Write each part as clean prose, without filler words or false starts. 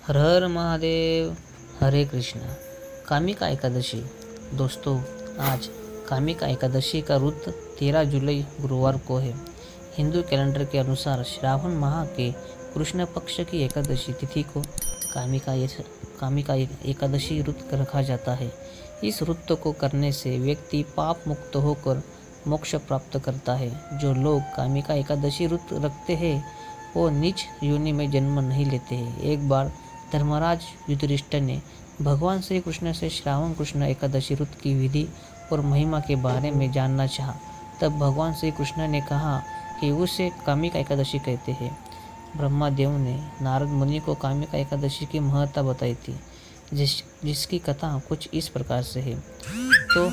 हर हर महादेव। हरे कृष्ण। कामिका एकादशी। दोस्तों, आज कामिका एकादशी का व्रत 13 जुलाई गुरुवार को है। हिंदू कैलेंडर के अनुसार श्रावण माह के कृष्ण पक्ष की एकादशी तिथि को कामिका एकादशी व्रत रखा जाता है। इस व्रत को करने से व्यक्ति पाप मुक्त होकर मोक्ष प्राप्त करता है। जो लोग कामिका एकादशी व्रत रखते हैं वो नीच योनि में जन्म नहीं लेते हैं। एक बार धर्मराज युधिष्ठिर ने भगवान श्री कृष्ण से श्रावण कृष्ण एकादशी व्रत की विधि और महिमा के बारे में जानना चाहा। तब भगवान श्री कृष्ण ने कहा कि उसे कामिका एकादशी कहते हैं। ब्रह्मादेव ने नारद मुनि को कामिका एकादशी की महत्ता बताई थी, जिसकी कथा कुछ इस प्रकार से है। तो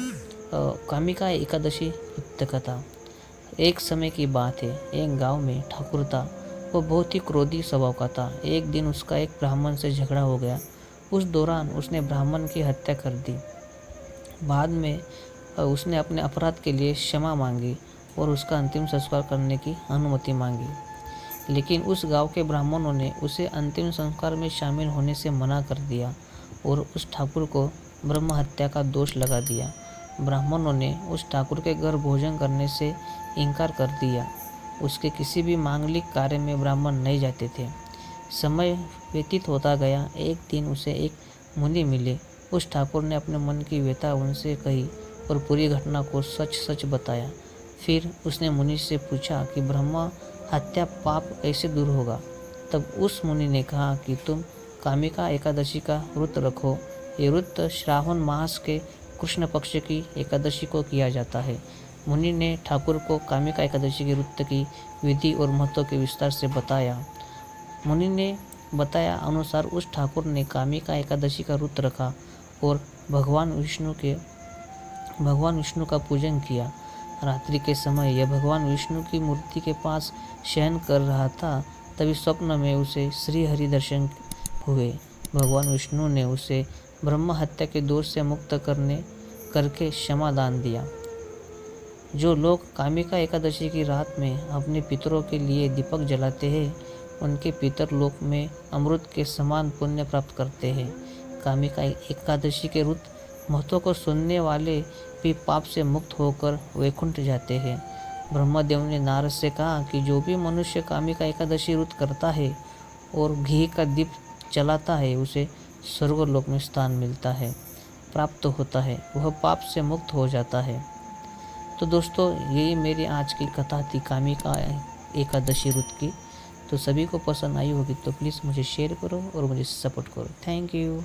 कामिका एकादशी व्रत कथा। एक समय की बात है, एक गांव में ठाकुर था। वो बहुत ही क्रोधी स्वभाव का था। एक दिन उसका एक ब्राह्मण से झगड़ा हो गया। उस दौरान उसने ब्राह्मण की हत्या कर दी। बाद में उसने अपने अपराध के लिए क्षमा मांगी और उसका अंतिम संस्कार करने की अनुमति मांगी। लेकिन उस गांव के ब्राह्मणों ने उसे अंतिम संस्कार में शामिल होने से मना कर दिया और उस ठाकुर को ब्रह्म हत्या का दोष लगा दिया। ब्राह्मणों ने उस ठाकुर के घर भोजन करने से इनकार कर दिया। उसके किसी भी मांगलिक कार्य में ब्राह्मण नहीं जाते थे। समय व्यतीत होता गया। एक दिन उसे एक मुनि मिले। उस ठाकुर ने अपने मन की व्यथा उनसे कही और पूरी घटना को सच सच बताया। फिर उसने मुनि से पूछा कि ब्रह्म हत्या पाप कैसे दूर होगा। तब उस मुनि ने कहा कि तुम कामिका एकादशी का व्रत रखो। ये व्रत श्रावण मास के कृष्ण पक्ष की एकादशी को किया जाता है। मुनि ने ठाकुर को कामिका एकादशी के व्रत की विधि और महत्व के विस्तार से बताया। मुनि ने बताया अनुसार उस ठाकुर ने कामिका एकादशी का व्रत रखा और भगवान विष्णु का पूजन किया। रात्रि के समय यह भगवान विष्णु की मूर्ति के पास शयन कर रहा था। तभी स्वप्न में उसे श्री हरि दर्शन हुए। भगवान विष्णु ने उसे ब्रह्म हत्या के दोष से मुक्त करके क्षमा दान दिया। जो लोग कामिका एकादशी की रात में अपने पितरों के लिए दीपक जलाते हैं, उनके पितर लोक में अमृत के समान पुण्य प्राप्त करते हैं। कामिका एकादशी के व्रत महत्व को सुनने वाले भी पाप से मुक्त होकर वैकुंठ जाते हैं। ब्रह्मदेव ने नारद से कहा कि जो भी मनुष्य कामिका एकादशी व्रत करता है और घी का दीप जलाता है, उसे स्वर्गलोक में स्थान मिलता है, प्राप्त होता है। वह पाप से मुक्त हो जाता है। तो दोस्तों, यही मेरी आज की कथा थी कामिका एकादशी व्रत की। तो सभी को पसंद आई होगी तो प्लीज़ मुझे शेयर करो और मुझे सपोर्ट करो। Thank you.